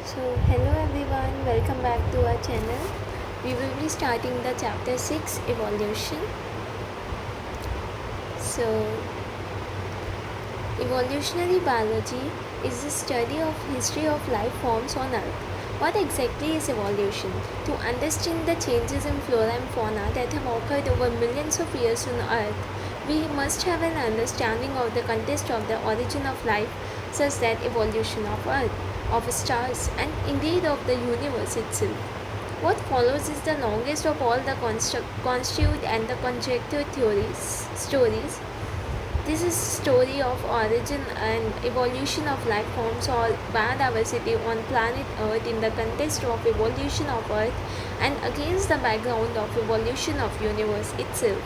Hello everyone, welcome back to our channel. We will be starting the chapter 6 evolution. So, evolutionary biology is the study of history of life forms on earth. What exactly is evolution? To understand the changes in flora and fauna that have occurred over millions of years on earth, we must have an understanding of the context of the origin of life, such that evolution of earth, of stars, and indeed of the universe itself. What follows is the longest of all the constitute and the conjecture stories. This is story of origin and evolution of life forms or biodiversity on planet Earth in the context of evolution of Earth and against the background of evolution of universe itself.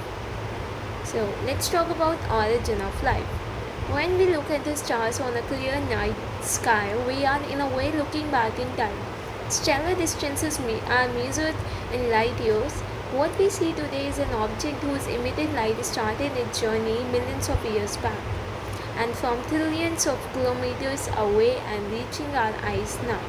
So let's talk about origin of life. When we look at the stars on a clear night sky, we are in a way looking back in time. Stellar distances are measured in light years. What we see today is an object whose emitted light started its journey millions of years back, and from trillions of kilometers away and reaching our eyes now.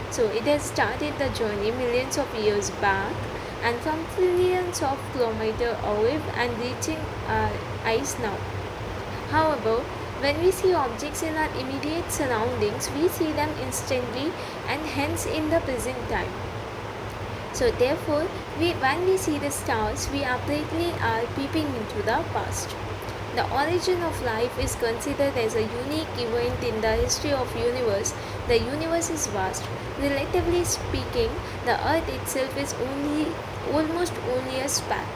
So it has started the journey millions of years back and from trillions of kilometers away and reaching our eyes now. However, when we see objects in our immediate surroundings, we see them instantly and hence in the present time. So therefore, when we see the stars, we apparently are peeping into the past. The origin of life is considered as a unique event in the history of universe. The universe is vast. Relatively speaking, the earth itself is almost only a speck.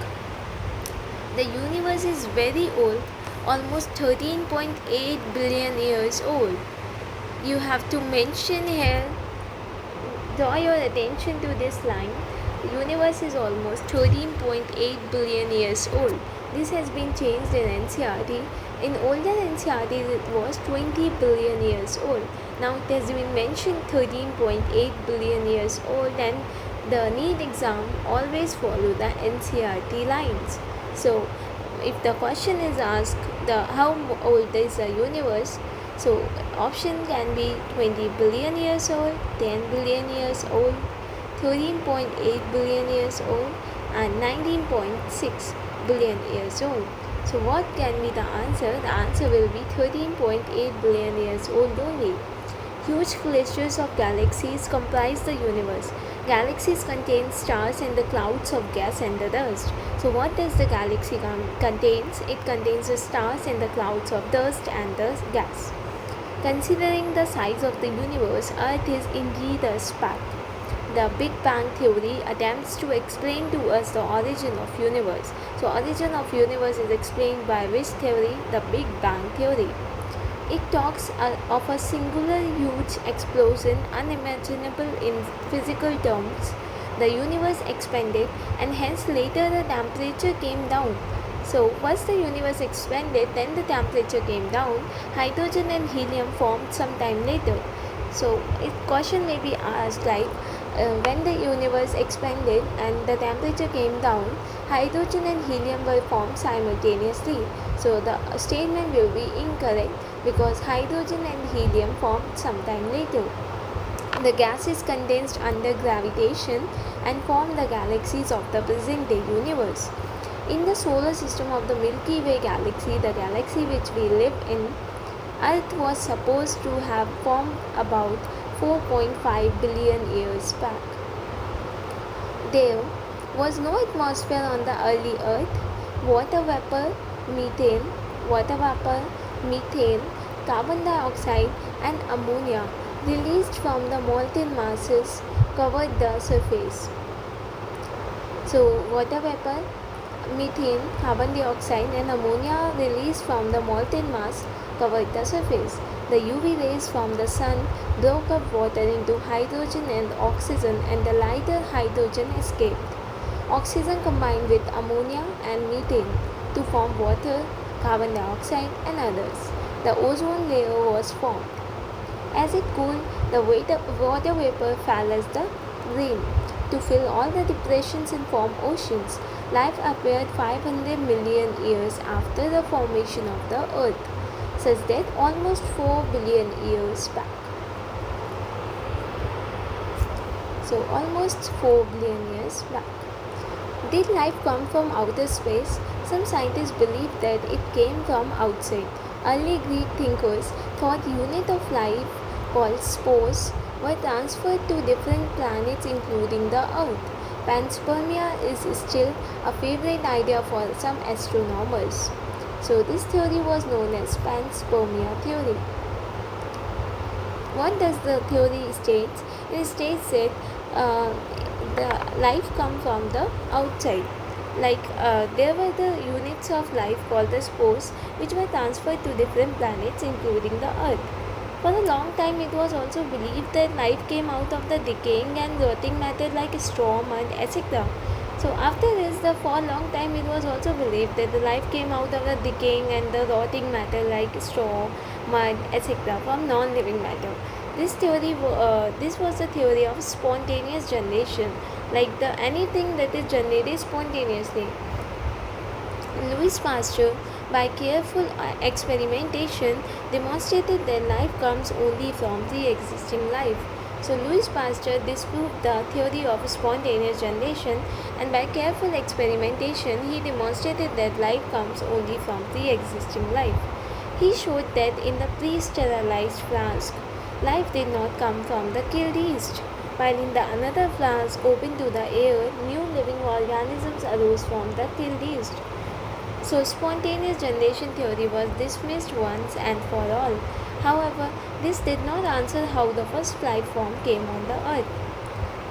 The universe is very old, almost 13.8 billion years old. You have to mention here, draw your attention to this line. The universe is almost 13.8 billion years old. This has been changed in NCERT. In older NCERT, it was 20 billion years old. Now it has been mentioned 13.8 billion years old, and the NEET exam always follow the NCERT lines. So if the question is asked how old is the universe, so option can be 20 billion years old, 10 billion years old, 13.8 billion years old, and 19.6 billion years old. So what can be the answer? The answer will be 13.8 billion years old only. Huge clusters of galaxies comprise the universe. Galaxies contain stars and the clouds of gas and the dust. So what does the galaxy contains? It contains the stars and the clouds of dust and the gas. Considering the size of the universe, Earth is indeed a speck. The Big Bang theory attempts to explain to us the origin of universe. So origin of universe is explained by which theory? The Big Bang theory. It talks of a singular huge explosion unimaginable in physical terms. The universe expanded and hence later the temperature came down. So first the universe expanded, then the temperature came down. Hydrogen and helium formed sometime later. So question may be asked like when the universe expanded and the temperature came down, hydrogen and helium were formed simultaneously. So the statement will be incorrect because hydrogen and helium formed sometime later. The gases condensed under gravitation and formed the galaxies of the present day universe. In the solar system of the Milky Way galaxy, the galaxy which we live in, Earth was supposed to have formed about 4.5 billion years back. There was no atmosphere on the early Earth. Water vapor, methane, carbon dioxide, and ammonia released from the molten masses covered the surface. So, water vapor, methane, carbon dioxide, and ammonia released from the molten mass covered the surface. The UV rays from the sun broke up water into hydrogen and oxygen, and the lighter hydrogen escaped. Oxygen combined with ammonia and methane to form water, carbon dioxide, and others. The ozone layer was formed. As it cooled, the water vapor fell as the rain to fill all the depressions and form oceans. Life appeared 500 million years after the formation of the Earth, such that almost 4 billion years back. so almost 4 billion years back. Did life come from outer space? Some scientists believe that it came from outside. Early Greek thinkers thought units of life called spores were transferred to different planets including the Earth. Panspermia is still a favorite idea for some astronomers. So this theory was known as panspermia theory. What does the theory state? It states that uh, the life come from the outside. There were the units of life called the spores, which were transferred to different planets, including the Earth. For a long time, it was also believed that life came out of the decaying and rotting matter like straw, mud, etc. So after this, for a long time, it was also believed that the life came out of the decaying and the rotting matter like straw, mud, etc. from non-living matter. This was the theory of spontaneous generation, like the anything that is generated spontaneously. Louis Pasteur, by careful experimentation, demonstrated that life comes only from pre-existing life. So Louis Pasteur disproved the theory of spontaneous generation, and by careful experimentation, he demonstrated that life comes only from pre-existing life. He showed that in the pre-sterilized flask, life did not come from the killed yeast, while in the another flask open to the air, new living organisms arose from the killed yeast. So spontaneous generation theory was dismissed once and for all. However, this did not answer how the first life form came on the earth.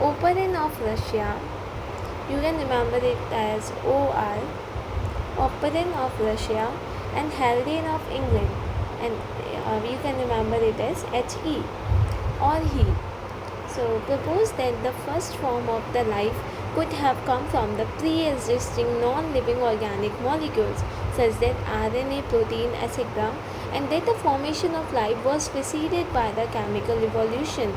Oparin of Russia, you can remember it as OR, Oparin of Russia, and Haldane of England, and you can remember it as HE or he. So proposed that the first form of the life could have come from the pre-existing non-living organic molecules such as RNA, protein, etc., and that the formation of life was preceded by the chemical evolution,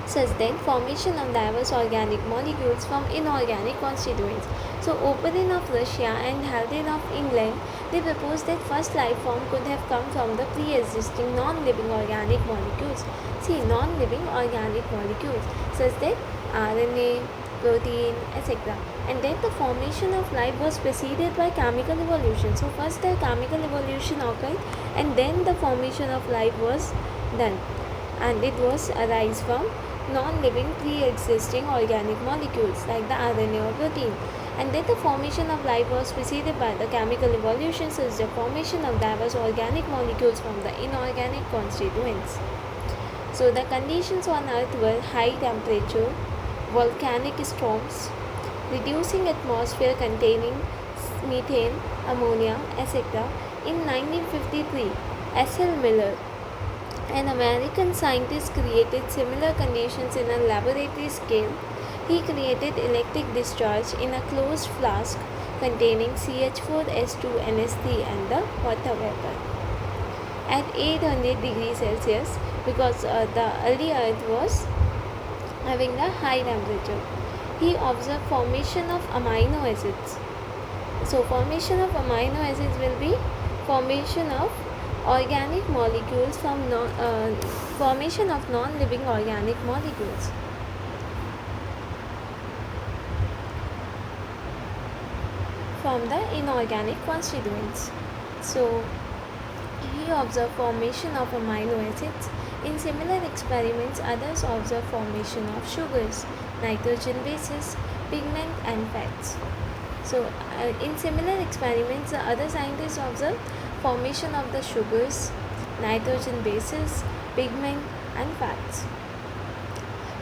such that formation of diverse organic molecules from inorganic constituents. So Oparin of Russia and Haldane of England, they proposed that first life form could have come from the pre-existing non-living organic molecules. See, non-living organic molecules such that RNA, protein, etc. And then the formation of life was preceded by chemical evolution. So first the chemical evolution occurred, and then the formation of life was done, and it was arise from non-living pre-existing organic molecules like the RNA or protein. And then the formation of life was preceded by the chemical evolution, such as the formation of diverse organic molecules from the inorganic constituents. So the conditions on Earth were high temperature, volcanic storms, reducing atmosphere containing methane, ammonia, etc. In 1953, S.L. Miller, an American scientist, created similar conditions in a laboratory scale. He created electric discharge in a closed flask containing CH4S2NS3 and the water vapor at 800 degrees Celsius, because the early Earth was having a high temperature. He observed formation of amino acids. So formation of amino acids will be formation of organic molecules from formation of non-living organic molecules. From the inorganic constituents. So he observed formation of amino acids. In similar experiments, others observed formation of sugars, nitrogen bases, pigment and fats. So in similar experiments, the other scientists observed formation of the sugars, nitrogen bases, pigment and fats.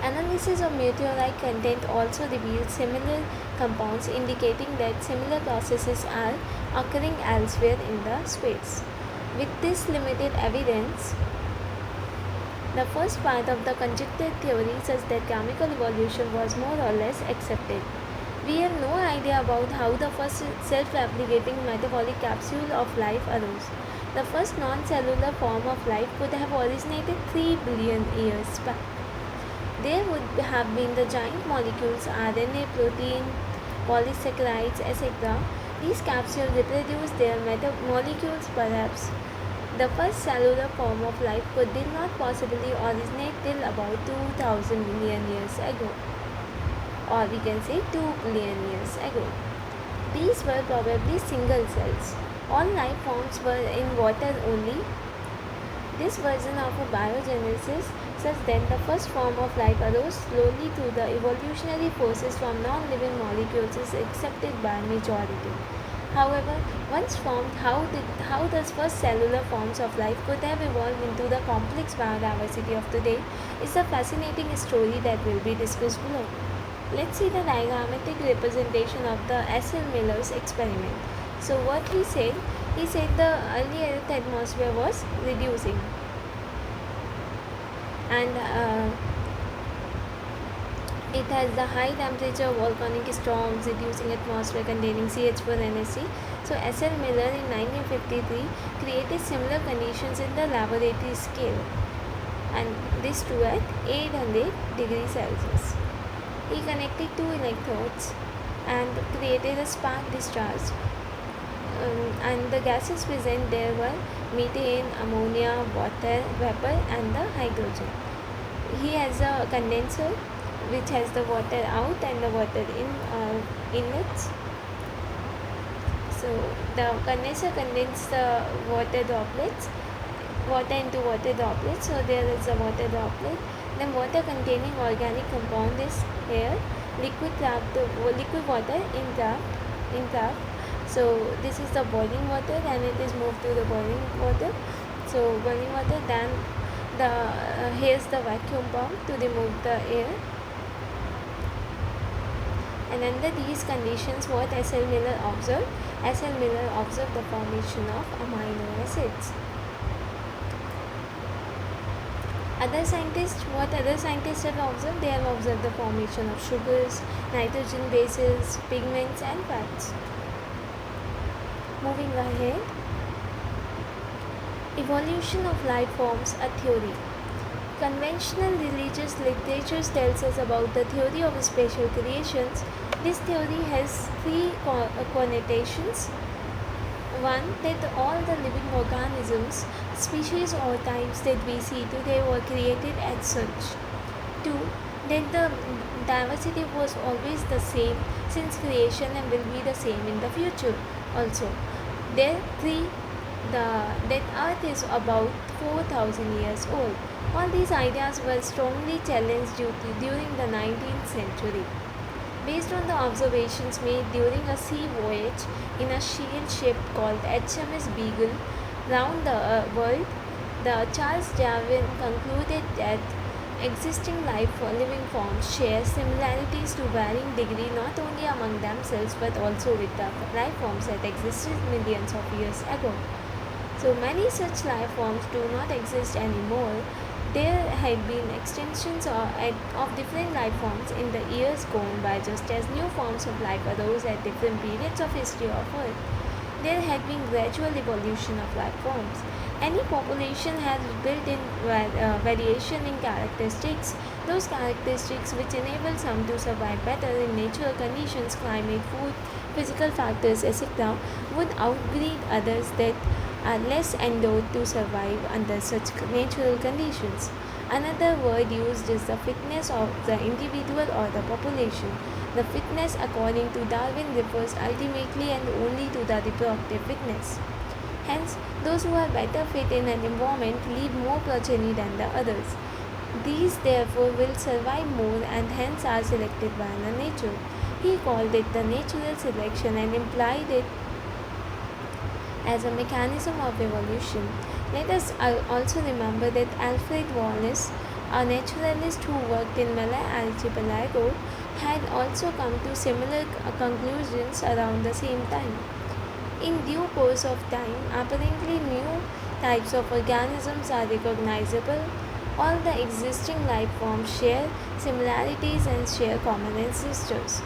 Analysis of meteorite content also reveals similar compounds, indicating that similar processes are occurring elsewhere in the space. With this limited evidence, the first part of the conjecture theory says that chemical evolution was more or less accepted. We have no idea about how the first self-replicating metabolic capsule of life arose. The first non-cellular form of life could have originated 3 billion years back. There would have been the giant molecules RNA, protein, polysaccharides, etc. These capsules reproduced their molecules perhaps The first cellular form of life did not possibly originate till about 2000 million years ago, or we can say 2 billion years ago. These were probably single cells. All life forms were in water only. This version of a biogenesis such that the first form of life arose slowly through the evolutionary forces from non-living molecules is accepted by majority. However, once formed, how the first cellular forms of life could have evolved into the complex biodiversity of today is a fascinating story that will be discussed below. Let's see the diagrammatic representation of the S.L. Miller's experiment. So what he said the early Earth atmosphere was reducing, and it has the high temperature volcanic storms reducing atmosphere containing CH4NSC. So S.L. Miller in 1953 created similar conditions in the laboratory scale, and this too at 800 degrees Celsius. He connected two electrodes and created a spark discharge. And the gases present there were methane, ammonia, water, vapor, and the hydrogen. He has a condenser which has the water out and the water inlets. So the condenser condenses the water droplets, water into water droplets. So there is a water droplet. Then water containing organic compound is here. Liquid water in draft. So this is the boiling water, and it is moved to the boiling water. So boiling water, then here's the vacuum pump to remove the air. And under these conditions, what S.L. Miller observed? S.L. Miller observed the formation of amino acids. Other scientists have observed? They have observed the formation of sugars, nitrogen bases, pigments, and fats. Moving ahead, evolution of life forms, a theory. Conventional religious literature tells us about the theory of spatial creations. This theory has three connotations. One, that all the living organisms, species or types that we see today were created as such. Two, that the diversity was always the same since creation and will be the same in the future also. There, three, that Earth is about 4,000 years old. All these ideas were strongly challenged during the 19th century. Based on the observations made during a sea voyage in a shield ship called HMS Beagle round the world, the Charles Darwin concluded that existing living forms share similarities to varying degree not only among themselves but also with the life forms that existed millions of years ago. So many such life forms do not exist anymore. There had been extensions of different life forms in the years gone by, just as new forms of life arose at different periods of history of Earth. There had been gradual evolution of life forms. Any population has built-in variation in characteristics. Those characteristics which enable some to survive better in natural conditions, climate, food, physical factors, etc., would outbreed others that are less endowed to survive under such natural conditions. Another word used is the fitness of the individual or the population. The fitness, according to Darwin, refers ultimately and only to the reproductive fitness. Hence, those who are better fit in an environment leave more progeny than the others. These therefore will survive more and hence are selected by the nature. He called it the natural selection and implied it as a mechanism of evolution. Let us also remember that Alfred Wallace, a naturalist who worked in Malay Archipelago, had also come to similar conclusions around the same time. In due course of time, apparently new types of organisms are recognizable. All the existing life forms share similarities and share common ancestors.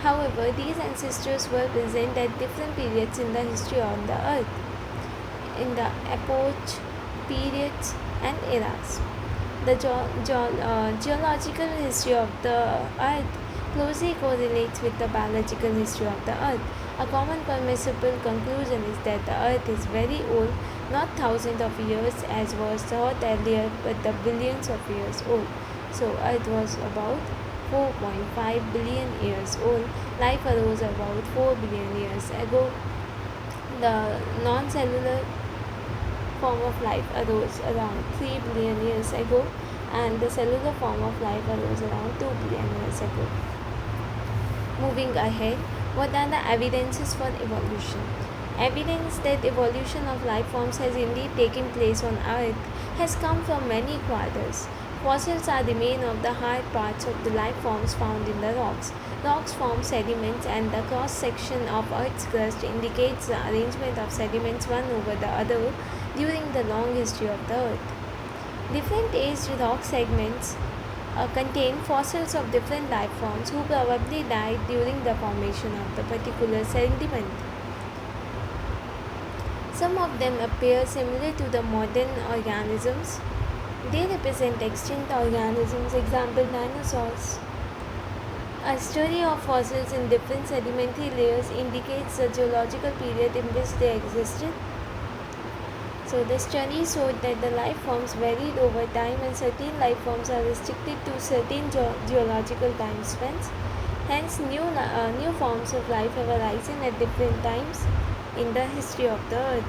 However, these ancestors were present at different periods in the history of the Earth, in the epoch, periods, and eras. The geological history of the Earth closely correlates with the biological history of the Earth. A common permissible conclusion is that the Earth is very old. not thousands of years as was thought earlier, but the billions of years old. So Earth was about 4.5 billion years old. Life arose about 4 billion years ago. The non-cellular form of life arose around 3 billion years ago, and the cellular form of life arose around 2 billion years ago. Moving ahead, what are the evidences for evolution? Evidence that evolution of life forms has indeed taken place on Earth has come from many quarters. Fossils are the remains of the hard parts of the life forms found in the rocks. Rocks form sediments, and the cross section of Earth's crust indicates the arrangement of sediments one over the other during the long history of the Earth. Different aged rock segments contain fossils of different life forms who probably died during the formation of the particular sediment. Some of them appear similar to the modern organisms. They represent extinct organisms, example dinosaurs. A study of fossils in different sedimentary layers indicates the geological period in which they existed. So the study showed that the life forms varied over time, and certain life forms are restricted to certain geological time spans. Hence, new forms of life have arisen at different times in the history of the Earth.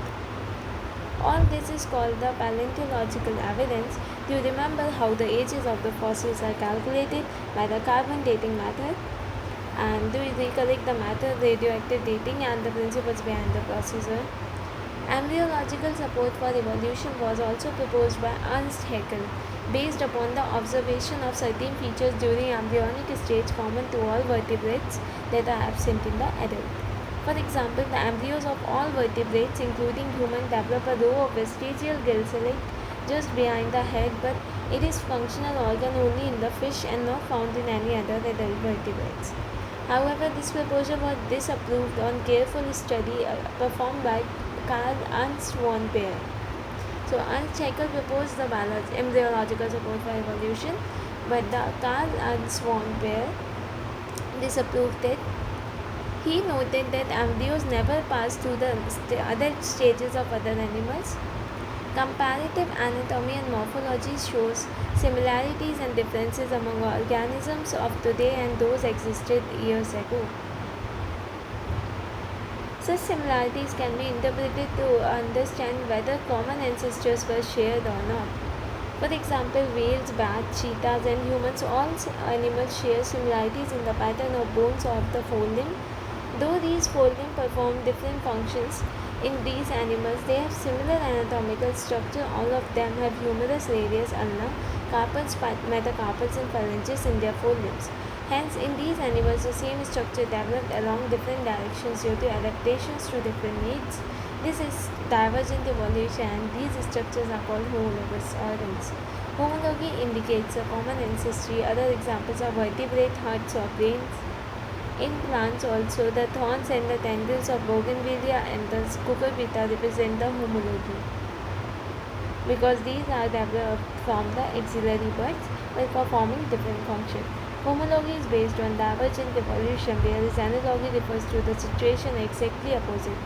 All this is called the paleontological evidence. Do you remember how the ages of the fossils are calculated by the carbon dating method? And do you recollect the method, radioactive dating, and the principles behind the procedure? Embryological support for evolution was also proposed by Ernst Haeckel, based upon the observation of certain features during embryonic stage common to all vertebrates that are absent in the adult. For example, the embryos of all vertebrates, including human, develop a row of vestigial gill select just behind the head, but it is functional organ only in the fish and not found in any other adult vertebrates. However, this proposal was disapproved on careful study performed by Carl Ernst von Baer. So Ernst Haeckel proposed the embryological support for evolution, but Carl Ernst von Baer disapproved it. He noted that embryos never pass through the other stages of other animals. Comparative anatomy and morphology shows similarities and differences among organisms of today and those existed years ago. Such similarities can be interpreted to understand whether common ancestors were shared or not. For example, whales, bats, cheetahs, and humans, all animals share similarities in the pattern of bones of the forelimb. Though these forelimbs perform different functions in these animals, they have similar anatomical structure. All of them have humerus, radius, ulna, carpals, metacarpals, and phalanges in their forelimbs. Hence, in these animals, the same structure developed along different directions due to adaptations to different needs. This is divergent evolution, and these structures are called homologous organs. Homology indicates a common ancestry. Other examples are vertebrate hearts or brains. In plants also, the thorns and the tendrils of bougainvillea and the cucurbita represent the homology, because these are developed from the axillary buds while performing different functions. Homology is based on divergent evolution, whereas analogy refers to the situation exactly opposite.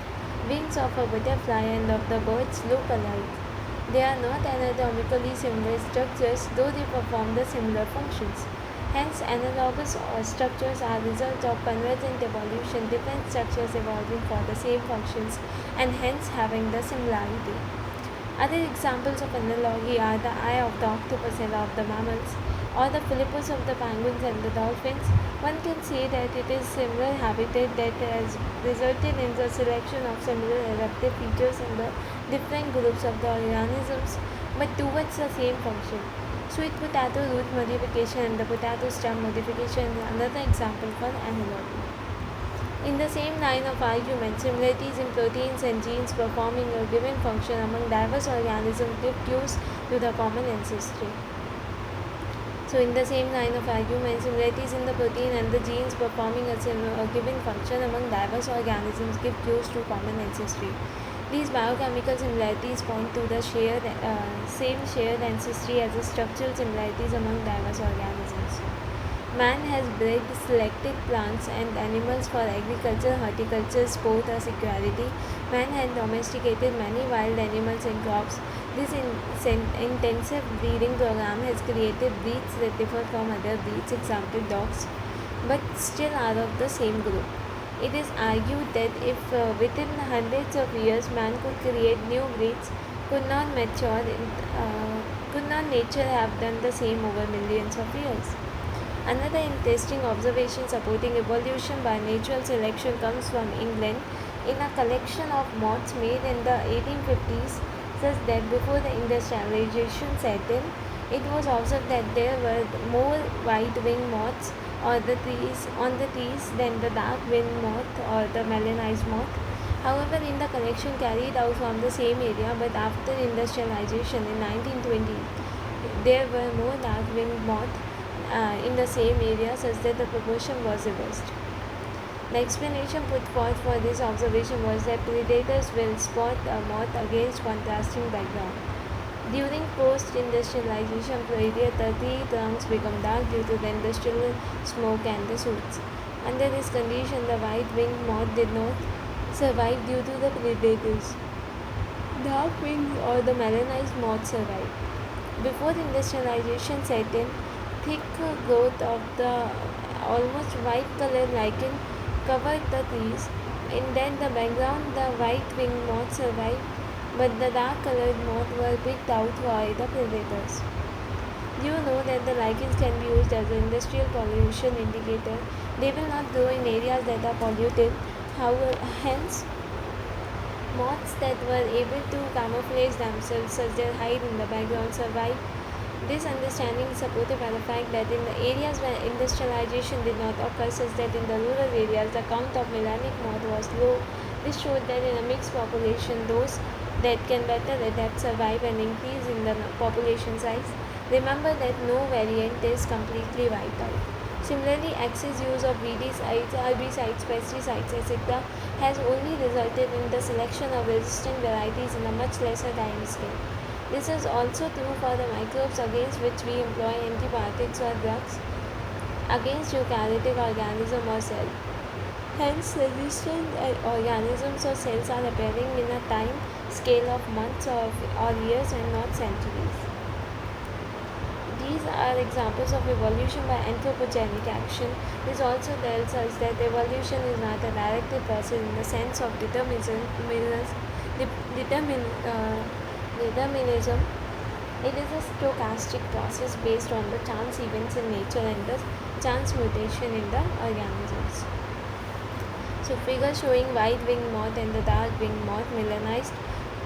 Wings of a butterfly and of the birds look alike. They are not anatomically similar structures, though they perform the similar functions. Hence, analogous structures are result of convergent evolution, different structures evolving for the same functions and hence having the similarity. Other examples of analogy are the eye of the octopus and of the mammals, or the phylipus of the penguins and the dolphins. One can say that it is similar habitat that has resulted in the selection of similar adaptive features in the different groups of the organisms, but towards the same function. Sweet potato root modification and the potato stem modification is another example for analogy. In the same line of argument, similarities in proteins and genes performing a given function among diverse organisms give clues to the common ancestry. So in the same line of argument, similarities in the protein and the genes performing a given function among diverse organisms give clues to common ancestry. These biochemical similarities point to the same shared ancestry as the structural similarities among diverse organisms. Man has bred selected plants and animals for agriculture, horticulture, sport, or security. Man has domesticated many wild animals and crops. This intensive breeding program has created breeds that differ from other breeds, example dogs, but still are of the same group. It is argued that if within hundreds of years man could create new breeds, could not mature, could not nature have done the same over millions of years? Another interesting observation supporting evolution by natural selection comes from England. In a collection of moths made in the 1850s, says that before the industrialization set in, it was observed that there were more white-winged moths on the trees than the dark-winged moth or the melanized moth. However, in the collection carried out from the same area, but after industrialization in 1920, there were more dark-winged moths in the same area, such that the proportion was reversed. The explanation put forth for this observation was that predators will spot a moth against contrasting background. During post-industrialization period, the tree trunks become dark due to the industrial smoke and the soot. Under this condition, the white-winged moth did not survive due to the predators. Dark-winged or the melanized moth survived. Before industrialization set in, thick growth of the almost white colored lichen covered the trees. In then the background, the white-winged moth survived, but the dark-colored moth were picked out by the predators. Do you know that the lichens can be used as an industrial pollution indicator? They will not grow in areas that are polluted. However, hence, moths that were able to camouflage themselves such that hide in the background survive. This understanding is supported by the fact that in the areas where industrialization did not occur, such that in the rural areas the count of melanic moth was low. This showed that in a mixed population, those that can better adapt survive and increase in the population size. Remember that no variant is completely wiped out. Similarly, excess use of weedicides, herbicides, pesticides, etc. has only resulted in the selection of resistant varieties in a much lesser time scale. This is also true for the microbes against which we employ antibiotics or drugs against eukaryotic organism or cell. Hence, resistant organisms or cells are appearing in a time scale of months or years and not centuries. These are examples of evolution by anthropogenic action. This also tells us that evolution is not a directed process in the sense of determinism. It is a stochastic process based on the chance events in nature and the chance mutation in the organisms. So, figure showing white-winged moth and the dark-winged moth melanized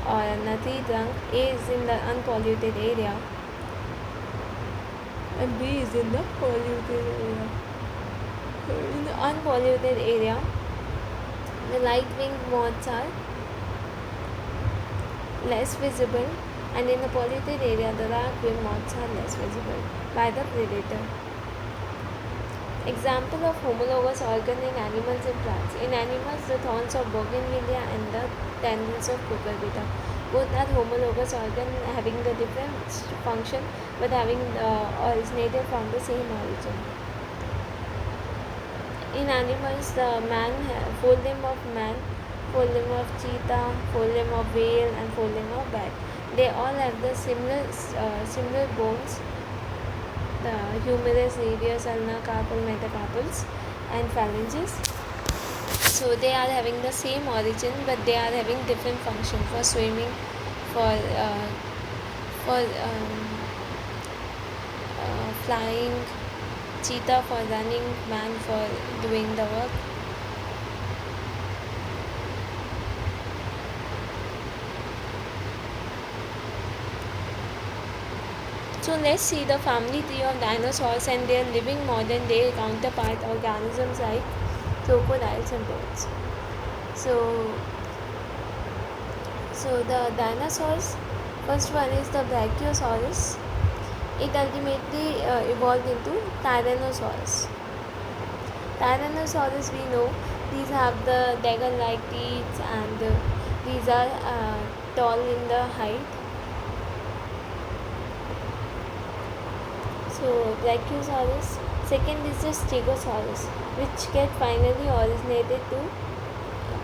or a tree trunk. A is in the unpolluted area and B is in the polluted area. In the unpolluted area, the light-winged moths are less visible, and in the polluted area, the dark-winged moths are less visible by the predator. Example of homologous organ in animals and plants. In animals, the thorns of bougainvillea and the tendrils of cucurbita. Both are homologous organ having the different function but having originated from the same origin. In animals, the forelimb of man, forelimb of cheetah, forelimb of whale, and forelimb of bat. They all have the similar bones, the humerus, radius, ulna, carpal, metacarpals, and phalanges. So they are having the same origin, but they are having different function for swimming, for flying, cheetah for running, man for doing the work. So let's see the family tree of dinosaurs and their living modern day counterpart organisms like crocodiles and birds. So the dinosaurs, first one is the Brachiosaurus. It ultimately evolved into Tyrannosaurus. Tyrannosaurus, we know these have the dagger-like teeth and these are tall in the height. So Brachiosaurus. Second is the Stegosaurus, which get finally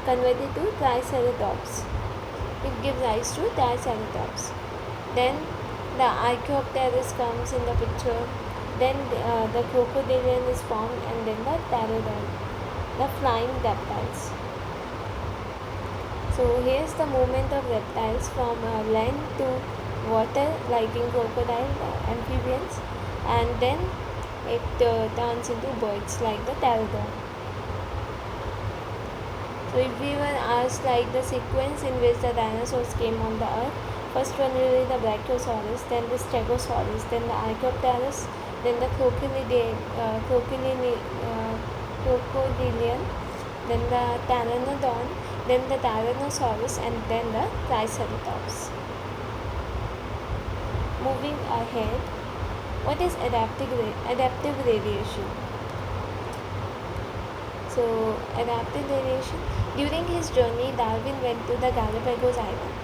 converted to Triceratops. It gives rise to Triceratops. Then the Archaeopteryx comes in the picture. Then the crocodilian is formed, and then the pterodon, the flying reptiles. So here's the movement of reptiles from land to water, like in crocodile, amphibians, and then it turns into birds like the pterodon. So if we were asked like the sequence in which the dinosaurs came on the earth, first one will be the Brachiosaurus, then the Stegosaurus, then the Archaeopteryx, then the crocodilian, then the pteranodon, then the Tyrannosaurus, and then the Triceratops. Moving ahead, what is adaptive radiation? So, adaptive radiation. During his journey, Darwin went to the Galapagos Island.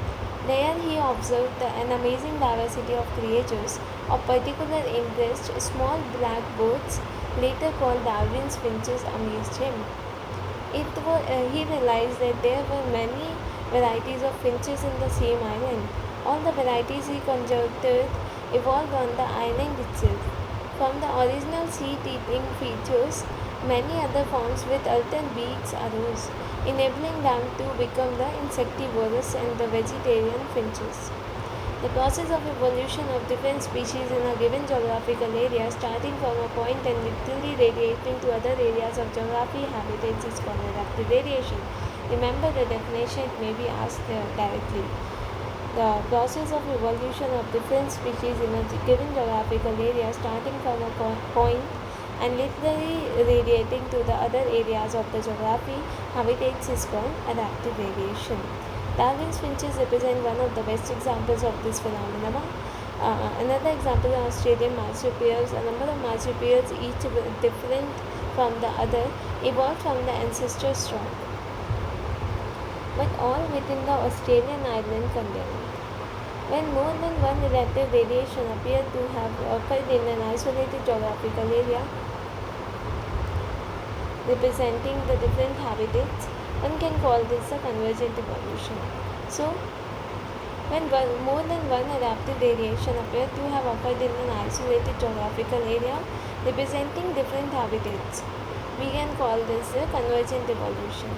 There he observed an amazing diversity of creatures. Of particular interest, small black birds, later called Darwin's finches, amazed him. He realized that there were many varieties of finches in the same island. All the varieties he conjectured evolved on the island itself. From the original seed-eating features, many other forms with alternate beaks arose, enabling them to become the insectivorous and the vegetarian finches. The process of evolution of different species in a given geographical area, starting from a point and literally radiating to other areas of geography habitats, is called adaptive radiation. Remember the definition, it may be asked directly. The process of evolution of different species in a given geographical area, starting from a point and literally radiating to the other areas of the geography habitats, is called adaptive radiation. Darwin's finches represent one of the best examples of this phenomenon. Another example are Australian marsupials. A number of marsupials, each different from the other, evolved from the ancestor stock, but all within the Australian island continent. When more than one adaptive radiation appeared to have occurred in an isolated geographical area representing the different habitats, one can call this a convergent evolution. So, when more than one adaptive radiation appeared to have occurred in an isolated geographical area representing different habitats, we can call this a convergent evolution.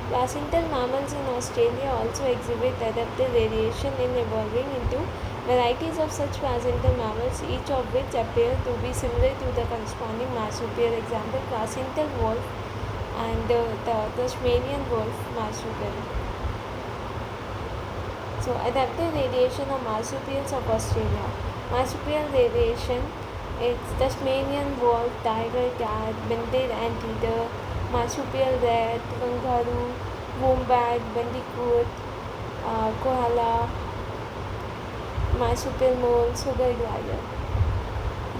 Placental mammals in Australia also exhibit adaptive radiation in evolving into varieties of such placental mammals, each of which appear to be similar to the corresponding marsupial. Example, placental wolf and the Tasmanian wolf marsupial. So, adaptive radiation of marsupials of Australia. Marsupial radiation, it's Tasmanian wolf, tiger, cat, banded anteater, marsupial rat, kangaroo, wombat, bandicoot, koala, marsupial mole, sugar glider.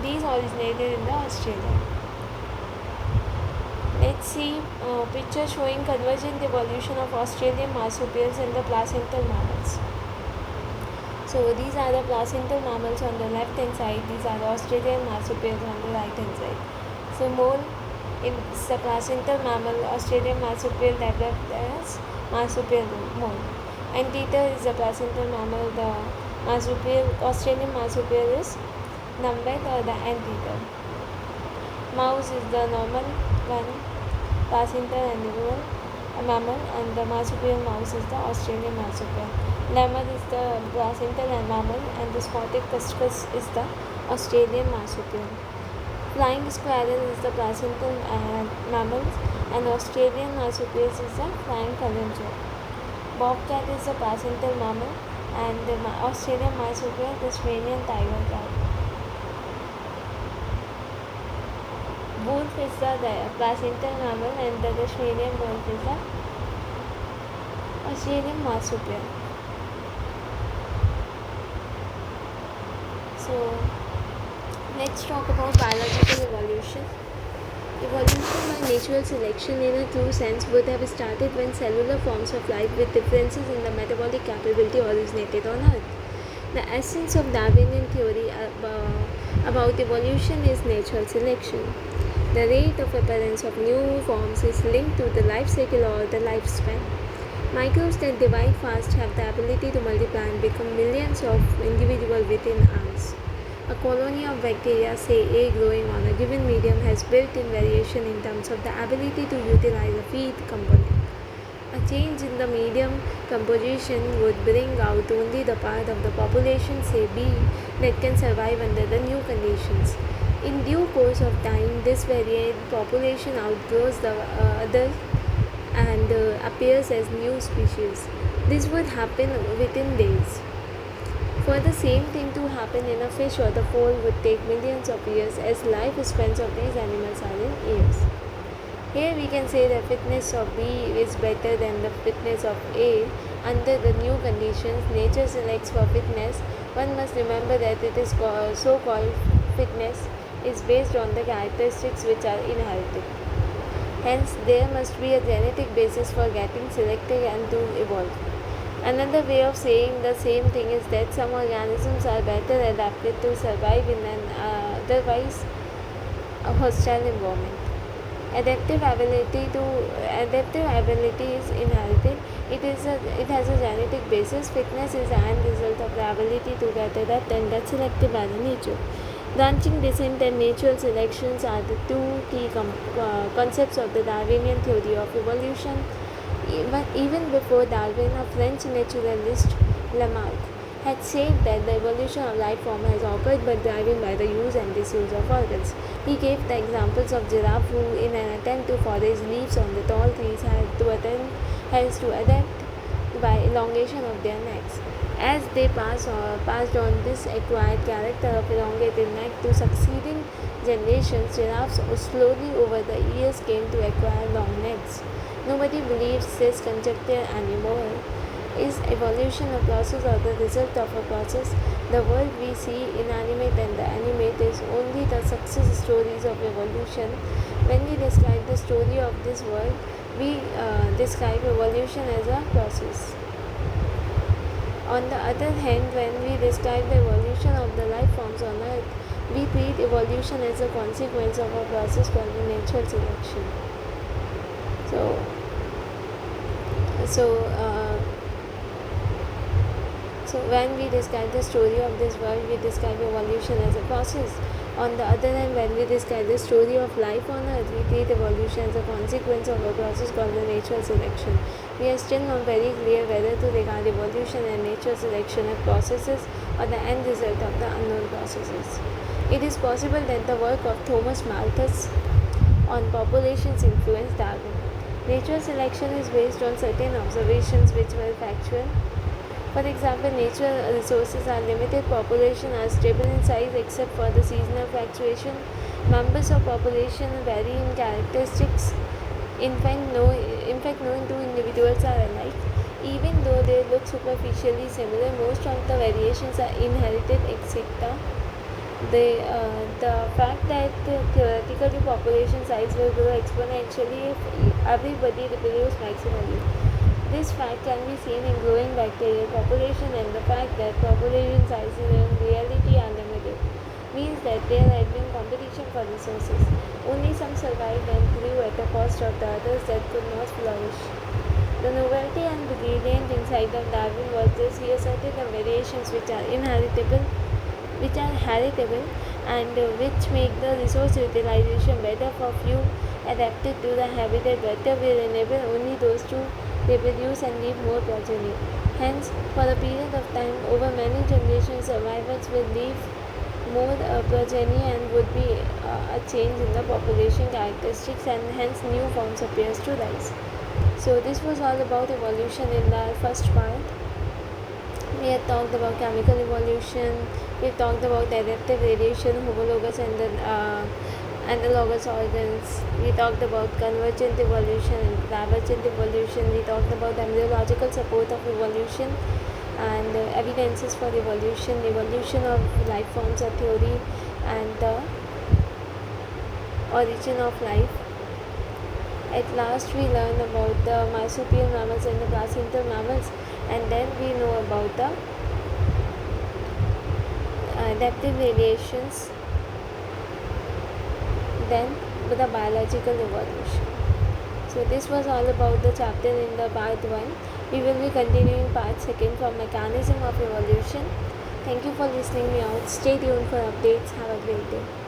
These originated in the Australia. Let's see picture showing convergent evolution of Australian marsupials and the placental mammals. So these are the placental mammals on the left hand side, these are the Australian marsupials on the right hand side. So mole is the placental mammal, Australian marsupial developed as marsupial mole. Anteater is the placental mammal, the Australian marsupial is numbat or the anteater. Mouse is the normal one, placental animal, mammal, and the marsupial mouse is the Australian marsupial. Lemur is the placental mammal, and the spotted cuscus is the Australian marsupial. Flying squirrel is the placental mammal, and Australian marsupials is the flying calango. Bobcat is the placental mammal, and the Australian marsupial, Tasmanian tiger cat. Wolf is the placental mammal, and the Tasmanian wolf is the Australian marsupial. So, let's talk about biological evolution. Evolution by natural selection in a true sense would have started when cellular forms of life with differences in the metabolic capability originated on Earth. The essence of Darwinian theory about evolution is natural selection. The rate of appearance of new forms is linked to the life cycle or the lifespan. Microbes that divide fast have the ability to multiply and become millions of individuals within hours. A colony of bacteria, say A, growing on a given medium has built-in variation in terms of the ability to utilize a feed component. A change in the medium composition would bring out only the part of the population, say B, that can survive under the new conditions. In due course of time, this variant population outgrows the other and appears as new species. This would happen within days. For the same thing to happen in a fish or the fowl would take millions of years, as lifespans of these animals are in years. Here we can say the fitness of B is better than the fitness of A. Under the new conditions, nature selects for fitness. One must remember that it is so-called fitness is based on the characteristics which are inherited. Hence, there must be a genetic basis for getting selected and to evolve. Another way of saying the same thing is that some organisms are better adapted to survive in an otherwise hostile environment. Adaptive ability is inherited. It has a genetic basis. Fitness is an result of the ability to get adapt and get selected by the nature. Branching descent and natural selections are the two key concepts of the Darwinian theory of evolution. Even before Darwin, a French naturalist, Lamarck, had said that the evolution of life form has occurred but driven by the use and disuse of organs. He gave the examples of giraffe who, in an attempt to forage leaves on the tall trees, has to adapt by elongation of their necks. As they passed on this acquired character of elongated neck to succeeding generations, giraffes slowly over the years came to acquire long necks. Nobody believes this conjecture anymore. Is evolution a process or the result of a process? The world we see, inanimate and the animate, is only the success stories of evolution. When we describe the story of this world, we describe evolution as a process. On the other hand, when we describe the evolution of the life forms on Earth, we treat evolution as a consequence of a process called natural selection. So when we describe the story of this world, we describe evolution as a process. On the other hand, when we describe the story of life on Earth, we treat evolution as a consequence of a process called the natural selection. We are still not very clear whether to regard evolution and natural selection as processes or the end result of the unknown processes. It is possible that the work of Thomas Malthus on populations influenced Darwin. Natural selection is based on certain observations which were factual. For example, natural resources are limited, population are stable in size except for the seasonal fluctuation. Members of population vary in characteristics. In fact, no two individuals are alike. Even though they look superficially similar, most of the variations are inherited, etc. The fact that theoretically population size will grow exponentially if everybody reproduces maximally. This fact can be seen in growing bacterial population, and the fact that population sizes in reality are limited means that there had been competition for resources. Only some survived and grew at the cost of the others that could not flourish. The novelty and brilliant insight of Darwin was this: he asserted the variations which are heritable, and which make the resource utilization better for few adapted to the habitat better will enable only those to reproduce and leave more progeny. Hence, for a period of time over many generations, survivors will leave more progeny and would be a change in the population characteristics, and hence new forms appears to rise. So this was all about evolution in the first part. We have talked about chemical evolution, we have talked about adaptive variation, homologous and analogous organs. We talked about convergent evolution and divergent evolution. We talked about embryological support of evolution and evidences for evolution of life forms, a theory, and the origin of life. At last, we learn about the marsupial mammals and the placental mammals, and then we know about the adaptive variations. Then the biological evolution. So this was all about the chapter in the part 1. We will be continuing part 2 from mechanism of evolution. Thank you for listening me out. Stay tuned for updates. Have a great day.